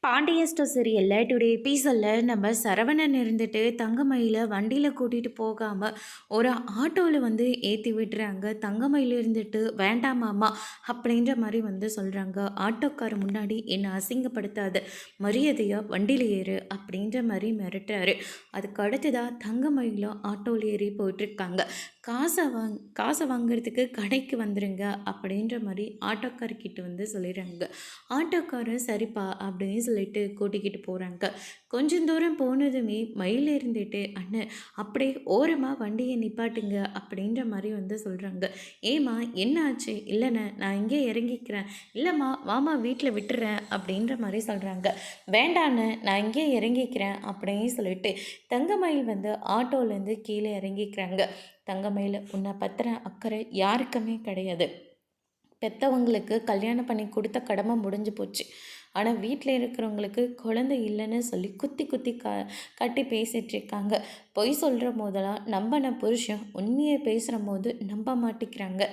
Pandian store சீரியல்ல today எபிசோட்ல நம்ம சரவணன் இருந்துட்டு தங்கமயில வண்டியில் கூட்டிகிட்டு போகாமல் ஒரு ஆட்டோவில் வந்து ஏற்றி விடுறாங்க. தங்கமயில் இருந்துட்டு வேண்டாமாம்மா அப்படின்ற மாதிரி வந்து சொல்கிறாங்க. ஆட்டோக்கார முன்னாடி என்னை அசிங்கப்படுத்தாத, மரியாதையாக வண்டியில் ஏறு அப்படின்ற மாதிரி மிரட்டுறாரு. அதுக்கு அடுத்ததாக தங்கமயிலும் ஆட்டோவில் ஏறி போயிட்டுருக்காங்க. காசை வாங்குறதுக்கு கடைக்கு வந்துடுங்க அப்படின்ற மாதிரி ஆட்டோக்காரர்கிட்ட வந்து சொல்லிடுறாங்க. ஆட்டோக்காரர் சரிப்பா அப்படின்னு சொல்லிட்டு கூட்டிக்கிட்டு போகிறாங்க. கொஞ்சம் தூரம் போனதுமே மயில் இருந்துட்டு அண்ணன் அப்படியே ஓரமாக வண்டியை நிப்பாட்டுங்க அப்படின்ற மாதிரி வந்து சொல்கிறாங்க. ஏம்மா என்ன ஆச்சு? இல்லைண்ணே நான் இங்கே இறங்கிக்கிறேன். இல்லைம்மா வாமா வீட்டில் விட்டுறேன் அப்படின்ற மாதிரி சொல்கிறாங்க. வேண்டாண்ணே நான் இங்கே இறங்கிக்கிறேன் அப்படின்னு சொல்லிட்டு தங்கமயில் வந்து ஆட்டோலேருந்து கீழே இறங்கிக்கிறாங்க. தங்கமயில் உன்னை பத்திர அக்கறை யாருக்குமே கிடையாது. பெற்றவங்களுக்கு கல்யாணம் பண்ணி கொடுத்த கடமை முடிஞ்சு போச்சு. ஆனால் வீட்டில் இருக்கிறவங்களுக்கு குழந்தை இல்லைன்னு சொல்லி குத்தி குத்தி கட்டி பேசிகிட்ருக்காங்க. பொய் சொல்கிற போதெல்லாம் நம்பின புருஷன் உண்மையை பேசுகிற போது நம்ப மாட்டேங்கிறாங்க.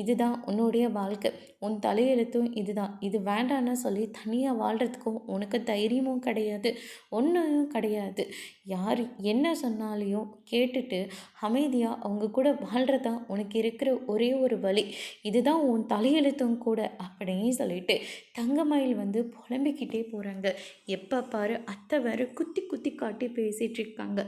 இதுதான் உன்னுடைய வாழ்க்கை, உன் தலையெழுத்தும் இதுதான். இது வேண்டான்னு சொல்லி தனியாக வாழ்கிறதுக்கும் உனக்கு தைரியமும் கிடையாது, ஒன்றும் கிடையாது. யார் என்ன சொன்னாலையும் கேட்டுட்டு அமைதியாக அவங்க கூட வாழ்கிறதான் உனக்கு இருக்கிற ஒரே ஒரு வழி. இதுதான் உன் தலையெழுத்தும் கூட அப்படின்னு சொல்லிட்டு தங்கமயில் வந்து புலம்பிக்கிட்டே போகிறாங்க. எப்போ பாரு அத்தை வேறு குத்தி குத்தி காட்டி பேசிகிட்டு இருக்காங்க.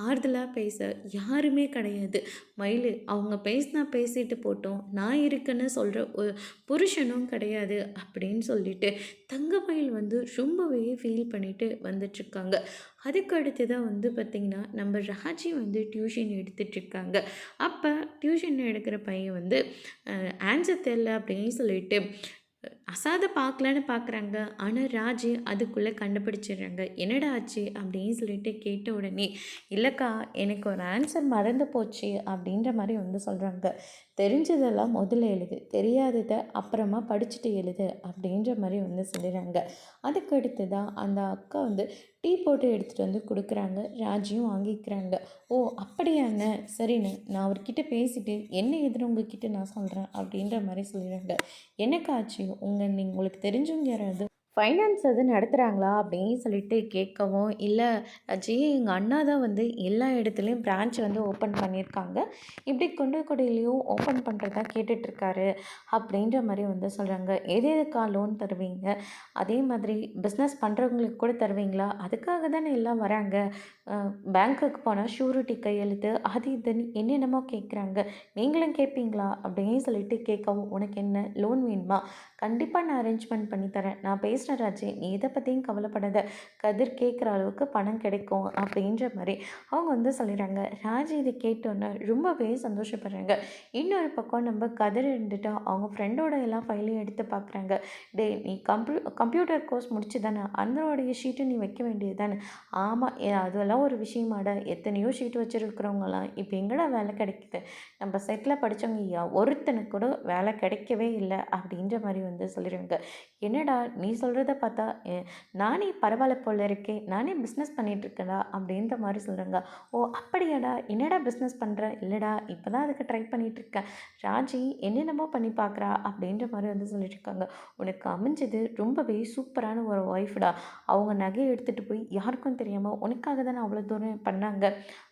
ஆறுதலாக பேச யாருமே கிடையாது. மயில் அவங்க பேசினா பேசிட்டு போட்டோம், நான் இருக்குன்னு சொல்கிற ஒரு புருஷனும் கிடையாது அப்படின்னு சொல்லிட்டு தங்கமயில் வந்து ரொம்பவே ஃபீல் பண்ணிட்டு வந்துட்டுருக்காங்க. அதுக்கு அடுத்து தான் வந்து பார்த்திங்கன்னா நம்ம ராஜி வந்து டியூஷன் எடுத்துகிட்ருக்காங்க. அப்போ டியூஷன் எடுக்கிற பையன் வந்து ஆன்சர் தெரில அப்படின்னு சொல்லிட்டு அசாதை பார்க்கலான்னு பார்க்குறாங்க. ஆனால் ராஜு அதுக்குள்ளே கண்டுபிடிச்சிடுறாங்க. என்னடா ஆச்சு அப்படின்னு சொல்லிட்டு கேட்ட உடனே, இல்லைக்கா எனக்கு ஒரு ஆன்சர் மறந்து போச்சு அப்படின்ற மாதிரி வந்து சொல்கிறாங்க. தெரிஞ்சதெல்லாம் முதல்ல எழுது, தெரியாததை அப்புறமா படிச்சுட்டு எழுது அப்படின்ற மாதிரி வந்து சொல்லிடுறாங்க. அதுக்கு அடுத்து தான் அந்த அக்கா வந்து டீ போட்டு எடுத்துகிட்டு வந்து கொடுக்குறாங்க. ராஜியும் வாங்கிக்கிறாங்க. ஓ அப்படியாண்ணே, சரிண்ணே நான் அவர்கிட்ட பேசிவிட்டு என்ன எதுன்னு உங்ககிட்ட நான் சொல்கிறேன் அப்படின்ற மாதிரி சொல்லிடுறாங்க. என்னக்காச்சு உங்களுக்கு தெரிஞ்சவங்க யாராவது ஃபைனான்ஸ் எதுவும் நடத்துகிறாங்களா அப்படின்னு சொல்லிட்டு கேட்கவும், இல்லை அஜி எங்கள் அண்ணா தான் வந்து எல்லா இடத்துலையும் பிரான்ச் வந்து ஓப்பன் பண்ணியிருக்காங்க, இப்படி கொண்டைக்குடியிலையும் ஓப்பன் பண்ணுறதா கேட்டுட்ருக்காரு அப்படின்ற மாதிரி வந்து சொல்கிறாங்க. எது எதுக்கா லோன் தருவீங்க? அதே மாதிரி பிஸ்னஸ் பண்ணுறவங்களுக்கு கூட தருவீங்களா? அதுக்காக தானே எல்லாம் வராங்க. பேங்க்குக்கு போனால் ஷூரிட்டி கையெழுத்து அது இதுன்னு என்னென்னமோ கேட்குறாங்க, நீங்களும் கேட்பீங்களா அப்படின்னு சொல்லிட்டு கேட்கவும், உனக்கு என்ன லோன் வேணுமா? கண்டிப்பாக நான் அரேஞ்ச்மெண்ட் பண்ணி தரேன், நான் பேசுகிறேன் ராஜி, நீ இதை பற்றியும் கவலைப்படாத, கதிர் கேட்குற அளவுக்கு பணம் கிடைக்கும் அப்படின்ற மாதிரி அவங்க வந்து சொல்லிடுறாங்க. ராஜி இதை கேட்டோன்னே ரொம்பவே சந்தோஷப்படுறாங்க. இன்னொரு பக்கம் நம்ம கதிர் இருந்துட்டு அவங்க ஃப்ரெண்டோட எல்லாம் ஃபைலையும் எடுத்து பார்க்குறாங்க. டே நீ கம்ப்யூட்டர் கோர்ஸ் முடிச்சு தானே அதனுடைய ஷீட்டு நீ வைக்க வேண்டியது தானே? ஆமாம் அதெல்லாம் ஒரு விஷயமாடா, எத்தனையோ ஷீட் வச்சுருக்கிறவங்களாம் இப்போ எங்கடா வேலை கிடைக்குது, நம்ம செட்டில் படித்தவங்க ஒருத்தனுக்கு கூட வேலை கிடைக்கவே இல்லை அப்படின்ற மாதிரி வந்து சொல்லிடுவாங்க. என்னடா நீ சொல்கிறத பார்த்தா நானே பரவாயில்ல போல இருக்கே, நானே பிஸ்னஸ் பண்ணிகிட்ருக்கேன்டா அப்படின்ற மாதிரி சொல்கிறாங்க. ஓ அப்படியாடா, என்னடா பிஸ்னஸ் பண்ணுற? இல்லைடா இப்போ தான் அதுக்கு ட்ரை பண்ணிகிட்ருக்கேன், ராஜி என்னென்னமோ பண்ணி பார்க்குறா அப்படின்ற மாதிரி வந்து சொல்லிட்டுருக்காங்க. உனக்கு அமைஞ்சது ரொம்பவே சூப்பரான ஒரு ஒய்ஃப்டா, அவங்க நகையை எடுத்துகிட்டு போய் யாருக்கும் தெரியாமல் உனக்காக தானே அவ்வளோ தூரம் பண்ணாங்க.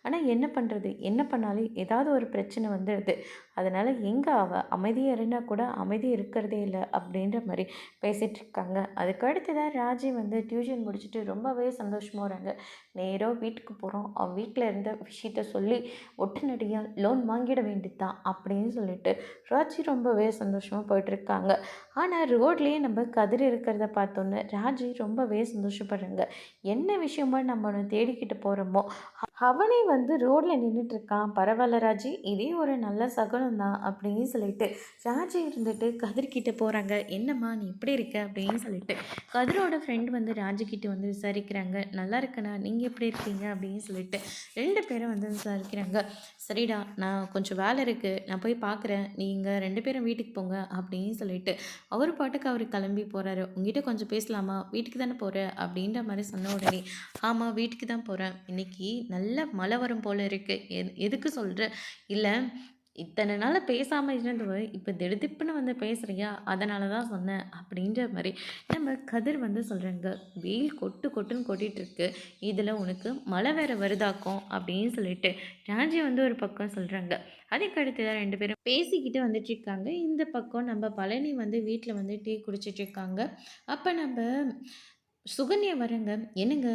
ஆனால் என்ன பண்ணுறது, என்ன பண்ணாலும் ஏதாவது ஒரு பிரச்சனை வந்துடுது, அதனால் எங்கே அவள் அமைதியாக இருந்தால் கூட அமைதி இருக்கிறதே இல்லை அப்படின்ற மாதிரி பேசிகிட்ருக்காங்க. அதுக்கு அடுத்ததான் ராஜி வந்து டியூஷன் முடிச்சுட்டு ரொம்பவே சந்தோஷமாக வராங்க. நேராக வீட்டுக்கு போகிறோம், அவன் வீட்டில் இருந்த விஷயத்த சொல்லி ஒட்டுநடியாக லோன் வாங்கிட வேண்டியதுதான் அப்படின்னு சொல்லிட்டு ராஜி ரொம்பவே சந்தோஷமாக போயிட்டுருக்காங்க. ஆனால் ரோட்லேயே நம்ம கதிர் இருக்கிறத பார்த்தோன்னே ராஜி ரொம்பவே சந்தோஷப்படுறாங்க. என்ன விஷயமா நம்ம ஒன்று தேடிக்கிட்டு போகிறோமோ அவனே வந்து ரோட்டில் நின்றுட்டுருக்கான், பரவாயில்ல ராஜி, இதே ஒரு நல்ல சகுனம் தான் அப்படின்னு சொல்லிட்டு ராஜி இருந்துட்டு கதிர்கிட்ட போகிறாங்க. என்னம்மா நீ எப்படி இருக்க அப்படின்னு சொல்லிட்டு கதிரோட ஃப்ரெண்ட் வந்து ராஜிக்கிட்ட வந்து விசாரிக்கிறாங்க. நல்லா இருக்கண்ணா, நீங்கள் எப்படி இருக்கீங்க அப்படின்னு சொல்லிட்டு 2 பேரும் வந்து விசாரிக்கிறாங்க. சரிடா நான் கொஞ்சம் வேலை இருக்குது, நான் போய் பார்க்குறேன், நீங்கள் 2 பேரும் வீட்டுக்கு போங்க அப்படின்னு சொல்லிட்டு அவர் பாட்டுக்கு அவர் கிளம்பி போகிறாரு. உங்ககிட்ட கொஞ்சம் பேசலாமா, வீட்டுக்கு தானே போகிற அப்படின்ற மாதிரி சொன்ன உடனே, ஆமாம் வீட்டுக்கு தான் போகிறேன், இன்றைக்கி நல்ல மழை வரும் போல் இருக்குது, எதுக்கு சொல்கிற? இல்லை இத்தனை நாள் பேசாமல் இருந்தவ இப்போ திடுதிப்புன்னு வந்து பேசுறியா, அதனால தான் சொன்னேன் அப்படின்ற மாதிரி நம்ம கதிர் வந்து சொல்கிறாங்க. வெயில் கொட்டு கொட்டுன்னு கொட்டிட்டு இருக்கு, இதில் உனக்கு மழை வேற வருதாக்கும் அப்படின்னு சொல்லிட்டு ராஜி வந்து ஒரு பக்கம் சொல்கிறாங்க. அதுக்கு அடுத்து தான் ரெண்டு பேரும் பேசிக்கிட்டு வந்துட்டு இருக்காங்க. இந்த பக்கம் நம்ம பழனி வந்து வீட்டில் வந்து டீ குடிச்சிட்டு இருக்காங்க. அப்போ நம்ம சுகன்யா வரங்க. என்னங்க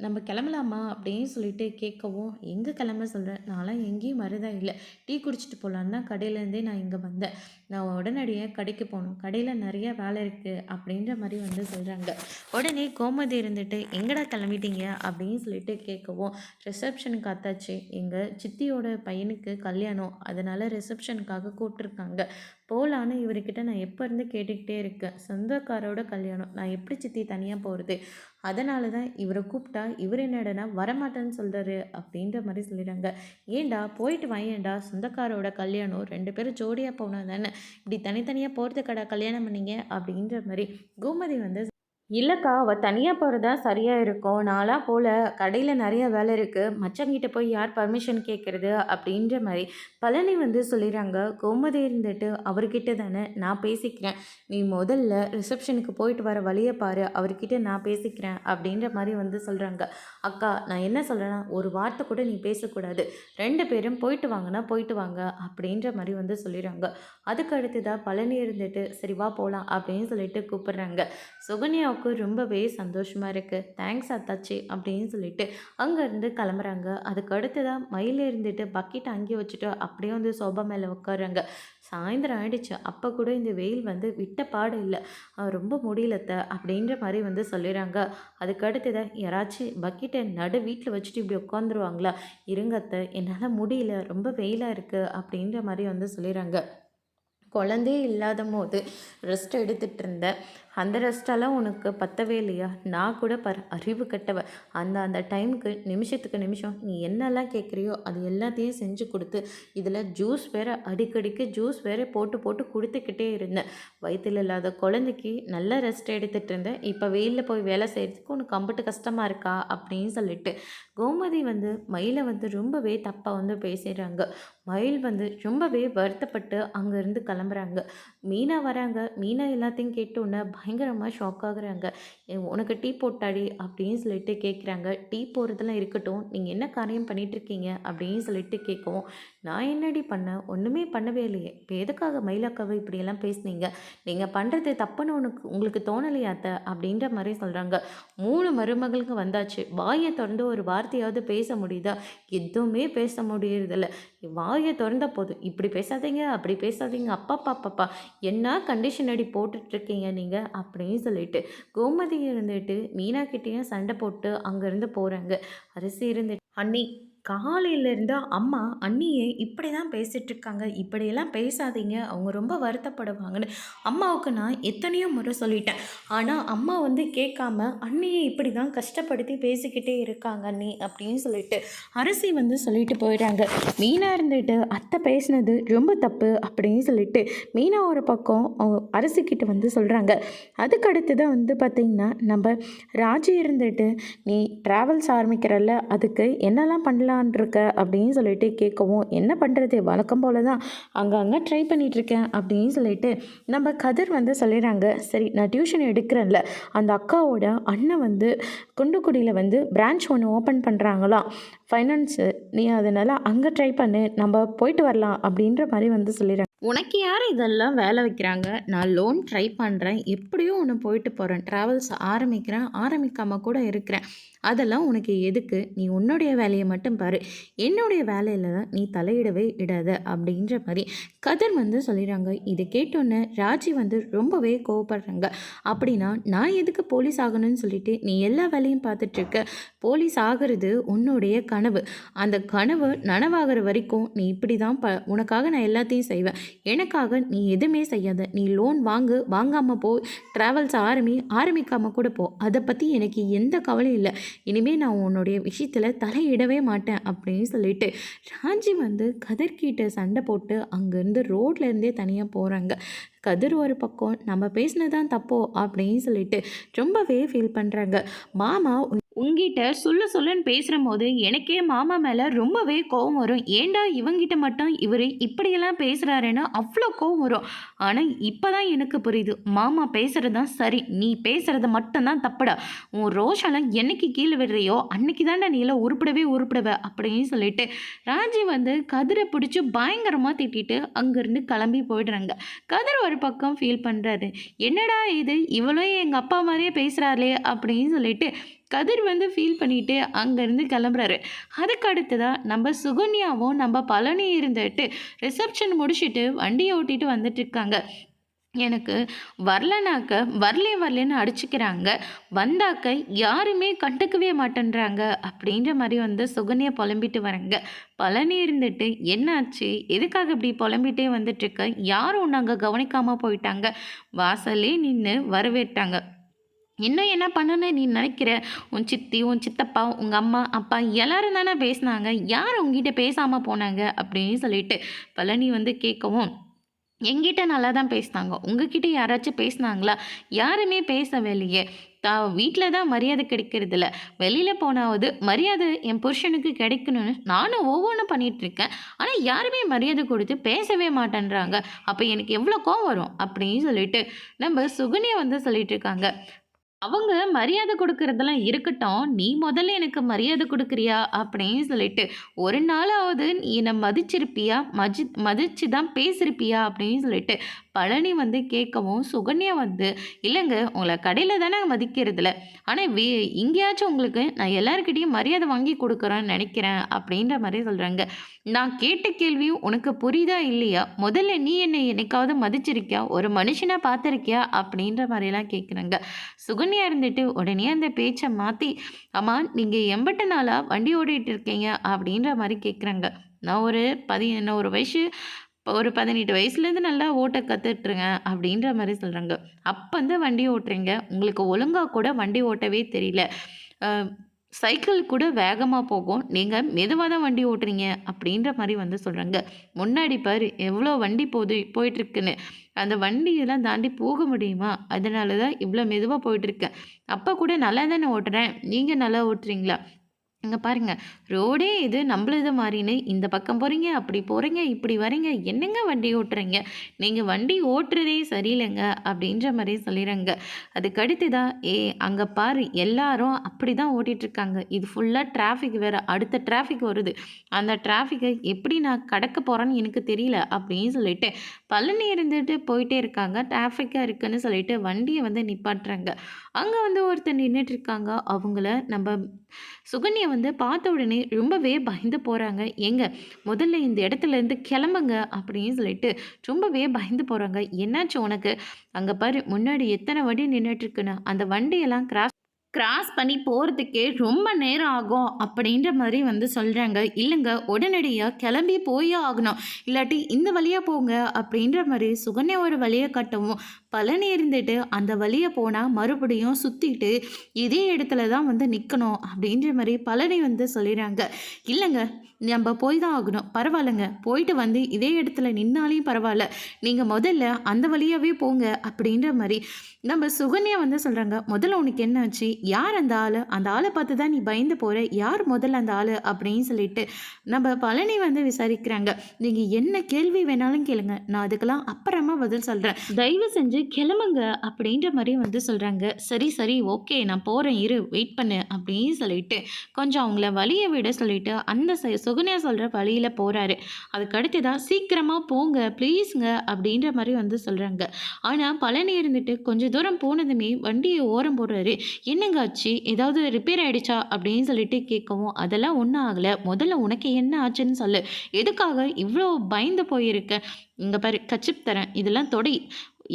நம்ம கிளம்பலாமா அப்படின்னு சொல்லிட்டு கேட்கவும், எங்கே கிளம்ப சொல்கிறேன், நான்லாம் எங்கேயும் வரதா இல்லை, டீ குடிச்சிட்டு போகலான்னு தான் கடையிலேருந்தே நான் இங்கே வந்தேன். நான் உடனடியாக கடைக்கு போகணும், கடையில் நிறைய வேலை இருக்குது அப்படின்ற மாதிரி வந்து சொல்கிறாங்க. உடனே கோமதி இருந்துட்டு எங்கடா கிளம்பிட்டீங்க அப்படின்னு சொல்லிட்டு கேட்கவும், ரிசப்ஷனுக்கு ஆத்தாச்சு, எங்கள் சித்தியோட பையனுக்கு கல்யாணம், அதனால் ரிசப்ஷனுக்காக கூப்பிட்ருக்காங்க, போகலான்னு இவர்கிட்ட நான் எப்போ இருந்து கேட்டுக்கிட்டே இருக்கேன். சொந்தக்காரோட கல்யாணம், நான் எப்படி சித்தி தனியாக போகிறது, அதனால தான் இவரை கூப்பிட்டா இவர் என்னடனா வரமாட்டேன்னு சொல்கிறாரு அப்படின்ற மாதிரி சொல்லிடுறாங்க. ஏண்டா போயிட்டு வாயேண்டா, சொந்தக்காரோட கல்யாணம், ரெண்டு பேரும் ஜோடியாக போனால் தானே, இப்படி தனித்தனியாக போகிறதுக்கடா கல்யாணம் பண்ணீங்க அப்படின்ற மாதிரி கோமதி வந்து இல்லைக்கா, அவள் தனியாக போகிறதா சரியாக இருக்கும், நான்லாம் போல, கடையில் நிறைய வேலை இருக்குது, மச்சங்கிட்ட போய் யார் பர்மிஷன் கேட்குறது அப்படின்ற மாதிரி பழனி வந்து சொல்லிடுறாங்க. கோமதி இருந்துட்டு அவர்கிட்ட தானே நான் பேசிக்கிறேன், நீ முதல்ல ரிசப்ஷனுக்கு போயிட்டு வர வழியை பாரு, அவர்கிட்ட நான் பேசிக்கிறேன் அப்படின்ற மாதிரி வந்து சொல்கிறாங்க. அக்கா நான் என்ன சொல்கிறேன்னா, ஒரு வார்த்தை கூட நீ பேசக்கூடாது, ரெண்டு பேரும் போயிட்டு வாங்கன்னா போயிட்டு வாங்க அப்படின்ற மாதிரி வந்து சொல்லிடுறாங்க. அதுக்கு அடுத்து தான் பழனி இருந்துட்டு சரி வா போகலாம் அப்படின்னு சொல்லிட்டு கூப்பிடுறாங்க. சுகன்யாவுக்கு ரொம்பவே சந்தோஷமாக இருக்குது. தேங்க்ஸ் அத்தாச்சி அப்படின்னு சொல்லிட்டு அங்கேருந்து கிளம்புறாங்க. அதுக்கு அடுத்ததாக மயில் இருந்துட்டு பக்கெட் அங்கே வச்சுட்டு அப்படியே வந்து சோபா மேலே உட்காடுறாங்க. சாயந்தரம் ஆயிடுச்சு, அப்போ கூட இந்த வெயில் வந்து விட்ட பாடு இல்லை, ரொம்ப முடியலத்த அப்படின்ற மாதிரி வந்து சொல்லிடுறாங்க. அதுக்கு அடுத்ததாக யாராச்சும் பக்கெட்டை நடு வீட்டில் வச்சுட்டு இப்படி உட்காந்துருவாங்களா, இருங்கத்த என்னால் முடியல, ரொம்ப வெயிலாக இருக்குது அப்படின்ற மாதிரி வந்து சொல்லிடுறாங்க. குழந்தையே இல்லாத போது ரெஸ்ட் எடுத்துகிட்டு இருந்தேன், அந்த ரெஸ்ட்டெல்லாம் உனக்கு பத்தவே இல்லையா, நான் கூட அறிவு கட்டவ, அந்த அந்த டைமுக்கு நிமிஷத்துக்கு நிமிஷம் நீ என்னெல்லாம் கேட்குறியோ அது எல்லாத்தையும் செஞ்சு கொடுத்து, இதில் ஜூஸ் வேறு அடிக்கடிக்கு ஜூஸ் வேறு போட்டு போட்டு கொடுத்துக்கிட்டே இருந்தேன், வயிற்றில் இல்லாத குழந்தைக்கு நல்ல ரெஸ்ட் எடுத்துகிட்டு இருந்தேன், இப்போ வெயிலில் போய் வேலை செய்கிறதுக்கு உனக்கு கம்பிட்டு கஷ்டமாக இருக்கா அப்படின்னு சொல்லிட்டு கோமதி வந்து மயிலை வந்து ரொம்பவே தப்பாக வந்து பேசிடுறாங்க. மயில் வந்து ரொம்பவே வருத்தப்பட்டு அங்கேருந்து கிளம்புறாங்க. மீனா வராங்க. மீனா எல்லாத்தையும் கேட்டோன்னே பயங்கரமாக ஷாக் ஆகுறாங்க. உனக்கு டீ போட்டாடி அப்படின்னு சொல்லிட்டு கேட்குறாங்க. டீ போடுறதெல்லாம் இருக்கட்டும், நீங்கள் என்ன காரியம் பண்ணிகிட்ருக்கீங்க அப்படின்னு சொல்லிட்டு கேட்கவும், நான் என்னடி பண்ணேன், ஒன்றுமே பண்ணவே இல்லையே, இப்போ எதுக்காக மயிலாக்காவை இப்படியெல்லாம் பேசுனீங்க, நீங்கள் பண்ணுறது தப்புன்னு உங்களுக்கு தோணலையாத்த அப்படின்ற மாதிரி சொல்கிறாங்க. 3 மருமகளுக்கு வந்தாச்சு, வாயை திறந்து ஒரு வார்த்தையாவது பேச முடியுதா, எதுவுமே பேச முடியறதில்ல, வாயை திறந்த போதும் இப்படி பேசாதீங்க அப்படி பேசாதீங்க, அப்பா பாப்பாப்பா என்ன கண்டிஷன் அடி போட்டுட்ருக்கீங்க நீங்கள் அப்படின்னு சொல்லிட்டு கோமதி இருந்துட்டு மீனா கிட்டேயும் சண்டை போட்டு அங்கேருந்து போகிறாங்க. அரிசி இருந்து அண்ணி காலையிலேருந்து அம்மா அண்ணியே இப்படி தான் பேசிகிட்ருக்காங்க, இப்படியெல்லாம் பேசாதீங்க, அவங்க ரொம்ப வருத்தப்படுவாங்கன்னு அம்மாவுக்கு நான் எத்தனையோ முறை சொல்லிட்டேன், ஆனால் அம்மா வந்து கேட்காம அண்ணியை இப்படி தான் கஷ்டப்படுத்தி பேசிக்கிட்டே இருக்காங்க அண்ணி அப்படின்னு சொல்லிட்டு அரசி வந்து சொல்லிட்டு போயிடுறாங்க. மீனா இருந்துட்டு அத்தை பேசினது ரொம்ப தப்பு அப்படின்னு சொல்லிட்டு மீனா ஒரு பக்கம் அரசிக்கிட்ட வந்து சொல்கிறாங்க. அதுக்கு அடுத்து தான் வந்து பார்த்திங்கன்னா நம்ம ராஜி இருந்துட்டு நீ ட்ராவல்ஸ் ஆரம்பிக்கிறல்ல, அதுக்கு என்னெல்லாம் பண்ணலாம் இருக்க அப்படின்னு சொல்லிட்டு கேட்கவும், என்ன பண்ணுறது வழக்கம் போல தான் அங்கங்கே ட்ரை பண்ணிகிட்ருக்கேன் அப்படின்னு சொல்லிட்டு நம்ம கதிர் வந்து சொல்லிடுறாங்க. சரி நான் டியூஷன் எடுக்கிறேன்ல, அந்த அக்காவோட அண்ணன் வந்து குண்டுக்குடியில் வந்து பிரான்ச் ஒன்று ஓப்பன் பண்ணுறாங்களாம் ஃபைனான்ஸு, நீ அதனால் அங்கே ட்ரை பண்ணு, நம்ம போயிட்டு வரலாம் அப்படின்ற மாதிரி வந்து சொல்லிடுறாங்க. உனக்கு யார் இதெல்லாம் வேலை வைக்கிறாங்க, நான் லோன் ட்ரை பண்ணுறேன், எப்படியும் ஒன்று போயிட்டு போகிறேன், ட்ராவல்ஸ் ஆரம்பிக்கிறேன், ஆரம்பிக்காமல் கூட இருக்கிறேன், அதெல்லாம் உனக்கு எதுக்கு, நீ உன்னுடைய வேலையை மட்டும் பாரு, என்னுடைய வேலையில் தான் நீ தலையிடவே இடாத அப்படின்ற மாதிரி கதிர் வந்து சொல்லிடுறாங்க. இதை கேட்டோன்னே ராஜி வந்து ரொம்பவே கோவப்படுறாங்க. அப்படின்னா நான் எதுக்கு போலீஸ் ஆகணும்னு சொல்லிட்டு நீ எல்லா வேலையும் பார்த்துட்ருக்க, போலீஸ் ஆகிறது உன்னுடைய கனவு, அந்த கனவு நனவாகிற வரைக்கும் நீ இப்படி தான் உனக்காக நான் எல்லாத்தையும் செய்வேன், எனக்காக நீ எதுவுமே செய்யாத, நீ லோன் வாங்காமல் போ, ட்ராவல்ஸ் ஆரம்பிக்காமல் கூட போ, அதை பற்றி எனக்கு எந்த கவலையும் இல்லை, இனிமேல் நான் உன்னுடைய விஷயத்தில் தலையிடவே மாட்டேன் அப்படின்னு சொல்லிட்டு ராஜி வந்து கதிர்கிட்ட சண்டை போட்டு அங்கேருந்து ரோட்லேருந்தே தனியாக போகிறாங்க. கதிர் ஒரு பக்கம் நம்ம பேசினதான் தப்போ அப்படின்னு சொல்லிட்டு ரொம்பவே ஃபீல் பண்ணுறாங்க. மாமா உங்கிட்ட சொல்லுன்னு பேசும்போது எனக்கே மாமா மேல ரொம்பவே கோவம் வரும். ஏன்டா இவங்கிட்ட மட்டும் இவரு இப்படியெல்லாம் பேசுறாருன்னு அவ்ளோ கோவம் வரும். ஆனா இப்பதான் எனக்கு புரியுது. மாமா பேசுறது தான் சரி. நீ பேசுறது மட்டும் தான் தப்புடா. உன் ரோஷம்லாம் என்னைக்கு கீழ விடுறியோ அன்னைக்கு தான்டா நீலாம் உருப்படவே அப்படின்னு சொல்லிட்டு ராஜி வந்து கதிரை பிடிச்சு பயங்கரமா திட்டிட்டு அங்கிருந்து கிளம்பி போயிடுறாங்க. கதிர் ஒரு பக்கம் ஃபீல் பண்றாரு. என்னடா இது இவளும் எங்க அப்பா மாதிரியே பேசுறாளே அப்படின்னு சொல்லிட்டு கதிர் வந்து ஃபீல் பண்ணிட்டு அங்கேருந்து கிளம்புறாரு. அதுக்கு அடுத்ததாக நம்ம சுகன்யாவும் நம்ம பழனி இருந்துட்டு ரிசப்ஷன் முடிச்சுட்டு வண்டியை ஓட்டிட்டு வந்துட்டு இருக்காங்க. எனக்கு வரலனாக்க வரலேன்னு அடிச்சுக்கிறாங்க, வந்தாக்க யாருமே கண்டுக்கவே மாட்டேன்றாங்க அப்படின்ற மாதிரி வந்து சுகன்யா புலம்பிட்டு வராங்க. பழனி இருந்துட்டு என்னாச்சு, எதுக்காக இப்படி புலம்பிட்டே வந்துட்டுருக்க, யாரும் ஒன்று அங்கே கவனிக்காமல் போயிட்டாங்க, வாசலே நின்று வரவேற்றாங்க. இன்னும் என்ன பண்ணணும்னு நீ நினைக்கிற? உன் சித்தி, உன் சித்தப்பா, உங்கள் அம்மா, அப்பா எல்லாரும் தானே பேசினாங்க, யார் உங்ககிட்ட பேசாமல் போனாங்க அப்படின்னு சொல்லிட்டு பழனி வந்து கேட்கவும், என்கிட்ட நல்லா தான் பேசினாங்க, உங்ககிட்ட யாராச்சும் பேசினாங்களா? யாருமே பேசவே இல்லையே. வீட்டில் தான் மரியாதை கிடைக்கிறதில்ல, வெளியில் போனாவது மரியாதை என் புருஷனுக்கு கிடைக்கணும்னு நானும் ஒவ்வொன்றும் பண்ணிகிட்ருக்கேன். ஆனால் யாருமே மரியாதை கொடுத்து பேசவே மாட்டேன்றாங்க. அப்போ எனக்கு எவ்வளோ கோவம் வரும் அப்படின்னு சொல்லிட்டு நம்ம சுகன்யா வந்து சொல்லிட்டு இருக்காங்க. அவங்க மரியாதை குடுக்குறதெல்லாம் இருக்கட்டும். நீ முதல்ல எனக்கு மரியாதை குடுக்குறியா? அப்படின்னு சொல்லிட்டு, ஒரு நாளாவது நீ என்ன மதிச்சிருப்பியா? மதிச்சு தான் பேசியிருப்பியா? அப்படின்னு சொல்லிட்டு பழனி வந்து கேட்கவும், சுகன்யா வந்து, இல்லைங்க உங்கள கடையில தானே மதிக்கிறதில்ல. ஆனா எங்கேயாச்சும் உங்களுக்கு நான் எல்லார்கிட்டயும் மரியாதை வாங்கி குடுக்குறேன்னு நெனைக்கிறேன் அப்படின்ற மாரி சொல்றாங்க. நான் கேட்ட கேள்வியும் உனக்கு புரியுதா இல்லையா? முதல்ல நீ என்னை என்னைக்காவது மதிச்சிருக்கியா? ஒரு மனுஷனா பார்த்துருக்கியா? அப்படின்ற மாரிலாம் கேட்குறாங்க. சுகன்யா இருந்துட்டு உடனே அந்த பேச்சை மாற்றி, அம்மா நீங்கள் எம்பட்ட நாளாக வண்டி ஓட்டிகிட்டு இருக்கீங்க அப்படின்ற மாதிரி கேட்குறாங்க. நான் ஒரு 11 வயசு, ஒரு 18 வயசுலேருந்து நல்லா ஓட்ட கற்றுட்ருங்க அப்படின்ற மாதிரி சொல்கிறாங்க. அப்போ வந்து வண்டி ஓட்டுறீங்க, உங்களுக்கு ஒழுங்காக கூட வண்டி ஓட்டவே தெரியல, சைக்கிள் கூட வேகமாக போகும், நீங்கள் மெதுவாக தான் வண்டி ஓட்டுறீங்க அப்படின்ற மாதிரி வந்து சொல்கிறாங்க. முன்னாடி பாரு எவ்வளோ வண்டி போயிட்டுருக்குன்னு, அந்த வண்டியெல்லாம் தாண்டி போக முடியுமா? அதனால தான் இவ்வளோ மெதுவாக போயிட்டுருக்கேன். அப்போ கூட நல்லா தானே ஓட்டுறேன், நீங்கள் நல்லா ஓட்டுறீங்களா? இங்க பாருங்க, ரோடே இது நம்மளுது மாறின்னு இந்த பக்கம் போறீங்க, அப்படி போறீங்க, இப்படி வரீங்க. என்னங்க வண்டி ஓட்டுறீங்க? நீங்க வண்டி ஓட்டுறதே சரியில்லைங்க அப்படின்ற மாரி சொல்லிறாங்க. அதுக்கு அடுத்ததா, அங்க பாரு எல்லாரும் அப்படிதான் ஓட்டிட்டு இருக்காங்க. இது ஃபுல்லா டிராஃபிக் வேற. அடுத்த டிராஃபிக் வருது. அந்த டிராஃபிக்கை எப்படி நான் கடக்க போறேன்னு எனக்கு தெரியல அப்படின்னு சொல்லிட்டு பழனி இருந்துட்டு போயிட்டே இருக்காங்க. டிராஃபிக்கா இருக்குன்னு சொல்லிட்டு வண்டியை வந்து நிப்பாட்டுறாங்க. அங்க வந்து ஒருத்தர் நின்னுட்டு இருக்காங்க. அவங்கள நம்ம சுகன்யா வந்து பார்த்த உடனே ரொம்பவே பயந்து போகிறாங்க. ஏங்க முதல்ல இந்த இடத்துலேருந்து கிளம்புங்க அப்படின்னு சொல்லிட்டு ரொம்பவே பயந்து போகிறாங்க. என்னாச்சு உனக்கு? அங்கே பாரு முன்னாடி எத்தனை வண்டி நின்றுட்டுருக்குன்னு, அந்த வண்டியெல்லாம் கிராஸ் பண்ணி போகிறதுக்கே ரொம்ப நேரம் ஆகும் அப்படின்ற மாதிரி வந்து சொல்கிறாங்க. இல்லைங்க உடனடியாக கிளம்பி போயே ஆகணும், இல்லாட்டி இந்த வழியாக போங்க அப்படின்ற மாதிரி சுகன்யா ஒரு வழியை கட்டவும், பழனி இருந்துட்டு அந்த வழியை போனால் மறுபடியும் சுற்றிட்டு இதே இடத்துல தான் வந்து நிற்கணும் அப்படின்ற மாதிரி பழனி வந்து சொல்லிடுறாங்க. இல்லைங்க நம்ம போய் தான் ஆகணும், பரவாயில்லைங்க போயிட்டு வந்து இதே இடத்துல நின்னாலையும் பரவாயில்ல, நீங்கள் முதல்ல அந்த வழியாகவே போங்க அப்படின்ற மாதிரி நம்ம சுகன்யா வந்து சொல்கிறாங்க. முதல்ல உனக்கு என்ன ஆச்சு? யார் அந்த ஆள்? அந்த ஆளை பார்த்து தான் நீ பயந்து போகிற, யார் முதல்ல அந்த ஆள் அப்படின்னு சொல்லிட்டு நம்ம பழனி வந்து விசாரிக்கிறாங்க. நீங்கள் என்ன கேள்வி வேணாலும் கேளுங்க, நான் அதுக்கெல்லாம் அப்புறமா பதில் சொல்கிறேன், தயவு செஞ்சு கிளம்புங்க அப்படின்ற மாதிரி வந்து சொல்கிறாங்க. சரி ஓகே நான் போகிறேன், இரு வெயிட் பண்ணு அப்படின்னு சொல்லிட்டு கொஞ்சம் அவங்கள வழியை விட சொல்லிட்டு அந்த சுகன்யா சொல்கிற வழியில் போகிறாரு. அதுக்கடுத்து தான் சீக்கிரமாக போங்க ப்ளீஸுங்க அப்படின்ற மாதிரி வந்து சொல்கிறாங்க. ஆனால் பழனி இருந்துட்டு கொஞ்சம் தூரம் போனதுமே வண்டியை ஓரம் போடுறாரு. என்னங்க ஆச்சு, ஏதாவது ரிப்பேர் ஆகிடுச்சா அப்படின்னு சொல்லிட்டு கேட்கவும், அதெல்லாம் ஒன்றும் ஆகலை, முதல்ல உனக்கு என்ன ஆச்சுன்னு சொல்லு, எதுக்காக இவ்வளோ பயந்து போயிருக்க, இங்கே பாரு கச்சிப் தரேன், இதெல்லாம் தொடை,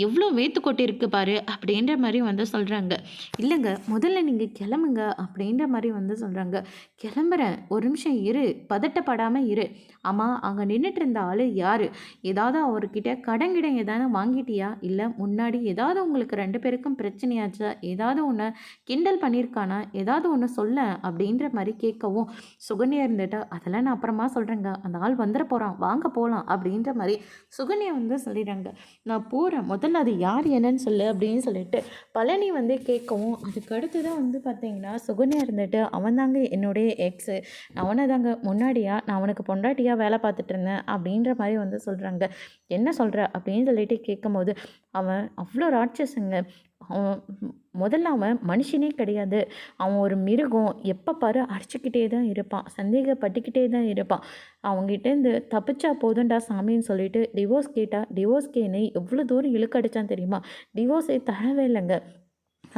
எவ்வளோ வேத்து கொட்டிருக்கு பாரு அப்படின்ற மாதிரி வந்து சொல்கிறாங்க. இல்லைங்க முதல்ல நீங்கள் கிளம்புங்க அப்படின்ற மாதிரி வந்து சொல்கிறாங்க. கிளம்புறேன், ஒரு நிமிஷம் இரு, பதட்டப்படாமல் இரு. ஆமாம் அங்கே நின்றுட்டு இருந்த ஆள் யார்? ஏதாவது அவர்கிட்ட கடங்கிடம் ஏதாவது வாங்கிட்டியா? இல்லை முன்னாடி ஏதாவது உங்களுக்கு 2 பேருக்கும் பிரச்சனையாச்சா? ஏதாவது ஒன்று கிண்டல் பண்ணியிருக்கானா? ஏதாவது ஒன்று சொல்ல அப்படின்ற மாதிரி கேட்கவும், சுகன்யா இருந்துட்டா அதெல்லாம் நான் அப்புறமா சொல்கிறேங்க, அந்த ஆள் வந்துட போகிறான், வாங்க போகலாம் அப்படின்ற மாதிரி சுகன்யா வந்து சொல்லிடுறாங்க. நான் போகிறேன், முதல்ல அது யார் என்னன்னு சொல்லு அப்படின்னு சொல்லிட்டு பழனி வந்து கேட்கவும், அதுக்கு அடுத்து தான் வந்து பார்த்தீங்கன்னா சுகன்யா இருந்துட்டு, அவன் தாங்க என்னுடைய எக்ஸு, அவனை தாங்க முன்னாடியா நான் அவனுக்கு பொண்டாட்டியா வேலை பார்த்துட்டு இருந்தேன் அப்படின்ற மாதிரி வந்து சொல்கிறாங்க. என்ன சொல்கிற அப்படின்னு சொல்லிட்டு கேட்கும்போது, அவன் அவ்வளோ ராட்சசங்க. அவன் முதல்ல அவன் மனுஷனே கிடையாது. அவன் ஒரு மிருகம். எப்போ பாரு அடிச்சுக்கிட்டே தான் இருப்பான், சந்தேகப்பட்டுக்கிட்டே தான் இருப்பான். அவங்ககிட்டேருந்து தப்பிச்சா போதும்டா சாமின்னு சொல்லிட்டு டிவோர்ஸ் கேட்டால் டிவோர்ஸ் கேனை எவ்வளோ தூரம் இழுக்கடிச்சான் தெரியுமா? டிவோர்ஸே தரவே இல்லைங்க.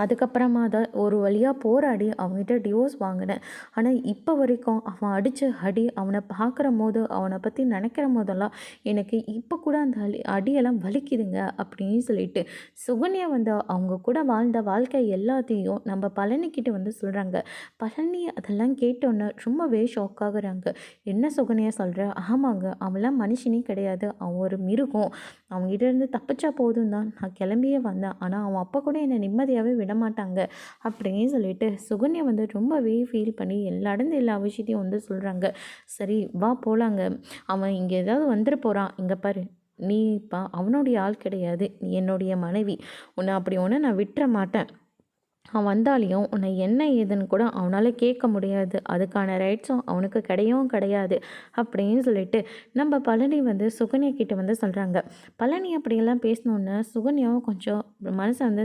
அதுக்கப்புறமா தான் ஒரு வழியாக போராடி அவங்ககிட்ட டிவோர்ஸ் வாங்கினேன். ஆனால் இப்போ வரைக்கும் அவன் அடித்த அடி, அவனை பார்க்குற போது, அவனை பற்றி நினைக்கிற போதெல்லாம் எனக்கு இப்போ கூட அந்த அடியெல்லாம் வலிக்குதுங்க அப்படின்னு சொல்லிட்டு சுகன்யா வந்து அவங்க கூட வாழ்ந்த வாழ்க்கை எல்லாத்தையும் நம்ம பழனிக்கிட்ட வந்து சொல்கிறாங்க. பழனி அதெல்லாம் கேட்டோன்னே ரொம்பவே ஷாக் ஆகுறாங்க. என்ன சுகன்யா சொல்கிற? ஆமாங்க, அவன்லாம் மனுஷனே கிடையாது, அவன் ஒரு மிருகம். அவங்ககிட்ட இருந்து தப்பிச்சா போதும் தான் நான் கிளம்பியே வந்தேன். ஆனால் அவன் அப்போ கூட என்னை நிம்மதியாகவே விடமாட்டாங்க அப்படின்னு சொல்லிட்டு சுகன்யா வந்து ரொம்பவே ஃபீல் பண்ணி நடந்த எல்லா விஷயத்தையும் வந்து சொல்கிறாங்க. சரி வா போகலாங்க, அவன் இங்கே ஏதாவது வந்துட போகிறான், இங்கே பாரு நீ இப்போ அவனுடைய ஆள் கிடையாது, நீ என்னுடைய மனைவி, உன்னை அப்படி ஒன்று நான் விட்டுற மாட்டேன். அவன் வந்தாலையும் உன்னை என்ன ஏதுன்னு கூட அவனால் கேட்க முடியாது, அதுக்கான ரைட்ஸும் அவனுக்கு கிடையவும் கிடையாது அப்படின்னு சொல்லிட்டு நம்ம பழனி வந்து சுகன்யா கிட்ட வந்து சொல்கிறாங்க. பழனி அப்படியெல்லாம் பேசினோன்னு சுகன்யாவும் கொஞ்சம் மனசை வந்து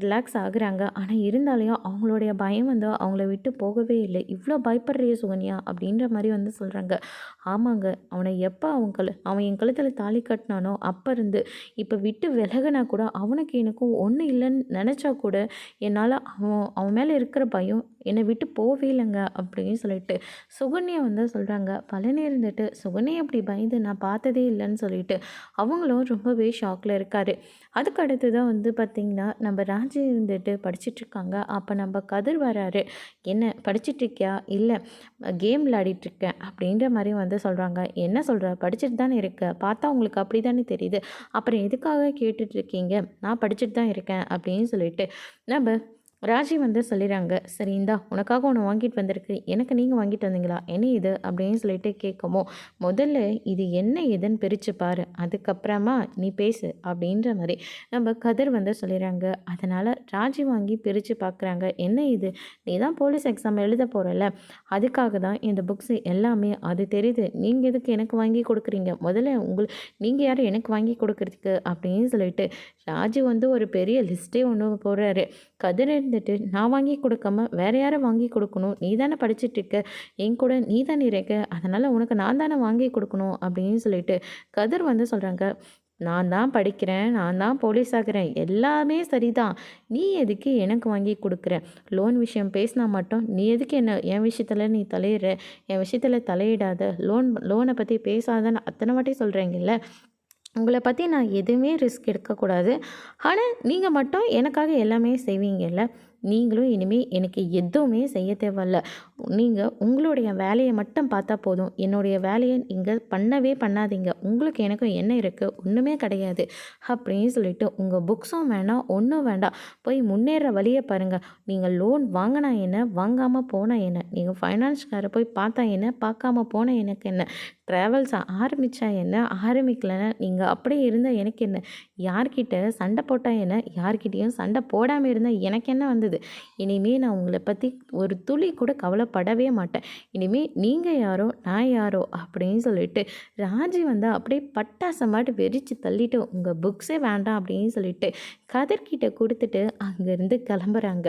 ரிலாக்ஸ் ஆகுறாங்க. ஆனால் இருந்தாலையும் அவங்களுடைய பயம் வந்து அவங்கள விட்டு போகவே இல்லை. இவ்வளோ பயப்படுறிய சுகன்யா அப்படின்ற மாதிரி வந்து சொல்கிறாங்க. ஆமாங்க, அவனை எப்போ அவன் என் கழுத்தில் தாலி கட்டினானோ அப்போ இருந்து இப்போ விட்டு விலகினா கூட அவனுக்கு எனக்கும் ஒன்றும் இல்லைன்னு நினச்சா கூட என்னால் அவன் மேலே இருக்கிற பயம் என்னை விட்டு போவே இல்லைங்க அப்படின்னு சொல்லிட்டு சுகன்யா வந்து சொல்கிறாங்க. பழனி இருந்துட்டு சுகன்யா அப்படி பயந்து நான் பார்த்ததே இல்லைன்னு சொல்லிட்டு அவங்களும் ரொம்பவே ஷாக்கில் இருக்கார். அதுக்கு அடுத்து தான் வந்து பார்த்திங்கன்னா நம்ம ராஜி இருந்துட்டு படிச்சிட்ருக்காங்க. அப்போ நம்ம கதிர் வராரு. என்ன படிச்சிட்ருக்கியா? இல்லை, கேம் விளையாடிட்டுருக்கேன் அப்படின்ற மாதிரி வந்து சொல்கிறாங்க. என்ன சொல்கிற? படிச்சுட்டு தானே இருக்க, பார்த்தா உங்களுக்கு அப்படி தானே தெரியுது, அப்புறம் எதுக்காக கேட்டுட்ருக்கீங்க? நான் படிச்சுட்டு தான் இருக்கேன் அப்படின்னு சொல்லிட்டு நம்ம ராஜி வந்து சொல்லிடுறாங்க. சரி இந்தா உனக்காக ஒன்று வாங்கிட்டு வந்திருக்கு, எனக்கு நீங்கள் வாங்கிட்டு வந்தீங்களா, என்ன இது அப்படின்னு சொல்லிட்டு கேட்கமோ, முதல்ல இது என்ன ஏதுன்னு பிரித்து பாரு, அதுக்கப்புறமா நீ பேசு அப்படின்ற மாதிரி நம்ம கதிர் வந்து சொல்லிடுறாங்க. அதனால் ராஜி வாங்கி பிரித்து பார்க்குறாங்க. என்ன இது, நீ தான் போலீஸ் எக்ஸாம் எழுத போகிறல்ல, அதுக்காக தான் இந்த புக்ஸு எல்லாமே, அது தெரியுது, நீங்கள் எதுக்கு எனக்கு வாங்கி கொடுக்குறீங்க, முதல்ல நீங்கள் யார் எனக்கு வாங்கி கொடுக்குறதுக்கு அப்படின்னு சொல்லிட்டு ராஜு வந்து ஒரு பெரிய லிஸ்ட்டே ஒன்று போடுறாரு. கதிர் இருந்துட்டு நான் வாங்கி கொடுக்காம வேற யாரும் வாங்கி கொடுக்கணும், நீ தானே படிச்சுட்ருக்க, என் கூட நீ தானே இருக்க, அதனால் உனக்கு நான் தானே வாங்கி கொடுக்கணும் அப்படின்னு சொல்லிட்டு கதிர் வந்து சொல்கிறாங்க. நான் தான் படிக்கிறேன், நான் தான் போலீஸ் ஆகிறேன், எல்லாமே சரிதான், நீ எதுக்கு எனக்கு வாங்கி கொடுக்குற, லோன் விஷயம் பேசினா மட்டும் நீ எதுக்கு என் விஷயத்தில் நீ தலையிடுற, என் விஷயத்தில் தலையிடாத, லோனை பற்றி பேசாதன்னு அத்தனை வாட்டி சொல்கிறீங்கல்ல, உங்களை பற்றி நான் எதுவுமே ரிஸ்க் எடுக்கக்கூடாது, ஆனால் நீங்கள் மட்டும் எனக்காக எல்லாமே செய்வீங்கல்ல, நீங்களும் இனிமேல் எனக்கு எதுவுமே செய்ய தேவையில்ல, நீங்கள் உங்களுடைய வேலையை மட்டும் பார்த்தா போதும், என்னுடைய வேலையை நீங்கள் பண்ணவே பண்ணாதீங்க, உங்களுக்கு எனக்கும் என்ன இருக்குது, ஒன்றுமே கிடையாது அப்படின்னு சொல்லிட்டு உங்கள் புக்ஸும் வேண்டாம், ஒன்றும் வேண்டாம், போய் முன்னேற வழியை பாருங்கள், நீங்கள் லோன் வாங்கினா என்ன, வாங்காமல் போனால் என்ன, நீங்கள் ஃபைனான்ஸ்காரை போய் பார்த்தா என்ன, பார்க்காம போனால் எனக்கு என்ன, ட்ராவல்ஸ் ஆரம்பித்தா என்ன, ஆரம்பிக்கலைன்னா நீங்கள் அப்படியே இருந்தால் எனக்கு என்ன, யார்கிட்ட சண்டை போட்டால் என்ன, யார்கிட்டையும் சண்டை போடாமல் இருந்தால் எனக்கு என்ன வந்தது, இனிமேல் நான் உங்களை பற்றி ஒரு துளி கூட கவலைப்படவே மாட்டேன், இனிமேல் நீங்கள் யாரோ நான் யாரோ அப்படின்னு சொல்லிட்டு ராஜி வந்து அப்படியே பட்டாசமாட்டு வெறிச்சு தள்ளிட்டு உங்கள் புக்ஸே வேண்டாம் அப்படின்னு சொல்லிட்டு கதிர்கிட்ட கொடுத்துட்டு அங்கேருந்து கிளம்புறாங்க.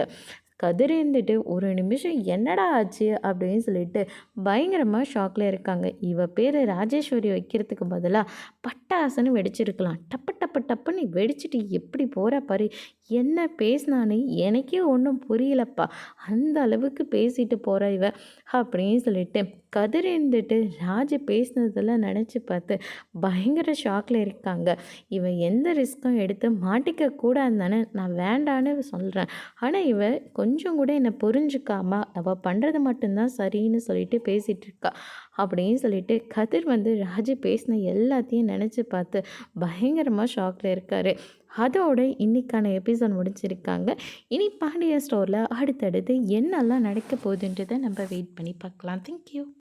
கதிர் இருந்துட்டு ஒரு நிமிஷம் என்னடா ஆச்சு அப்படின்னு சொல்லிட்டு பயங்கரமாக ஷாக்கில் இருக்காங்க. இவ பேர் ராஜேஸ்வரி வைக்கிறதுக்கு பதிலாக பட்டாசுன்னு வெடிச்சிருக்கலாம். டப்பு டப்பு டப்புன்னு வெடிச்சிட்டு எப்படி போகிற பாரு, என்ன பேசினானே எனக்கே ஒன்றும் புரியலப்பா, அந்த அளவுக்கு பேசிட்டு போகிற இவ அப்படின்னு சொல்லிட்டு கதிர் இருந்துட்டு ராஜு பேசினதெல்லாம் நினச்சி பார்த்து பயங்கர ஷாக்கில் இருக்காங்க. இவன் எந்த ரிஸ்க்கும் எடுத்து மாட்டிக்க கூடாது தானே நான் வேண்டான்னு சொல்கிறேன், ஆனால் இவ கொஞ்சம் கூட என்னை புரிஞ்சுக்காம அவள் பண்ணுறது மட்டும்தான் சரின்னு சொல்லிட்டு பேசிகிட்டு இருக்கா அப்படின்னு சொல்லிட்டு கதிர் வந்து ராஜு பேசின எல்லாத்தையும் நினச்சி பார்த்து பயங்கரமாக ஷாக்கில் இருக்கார். அதோட இன்றைக்கான எபிசோட் முடிச்சிருக்காங்க. இனி பாண்டிய ஸ்டோரில் அடுத்தடுத்து என்னெல்லாம் நடக்க போகுதுன்றதை நம்ம வெயிட் பண்ணி பார்க்கலாம். தேங்க்யூ.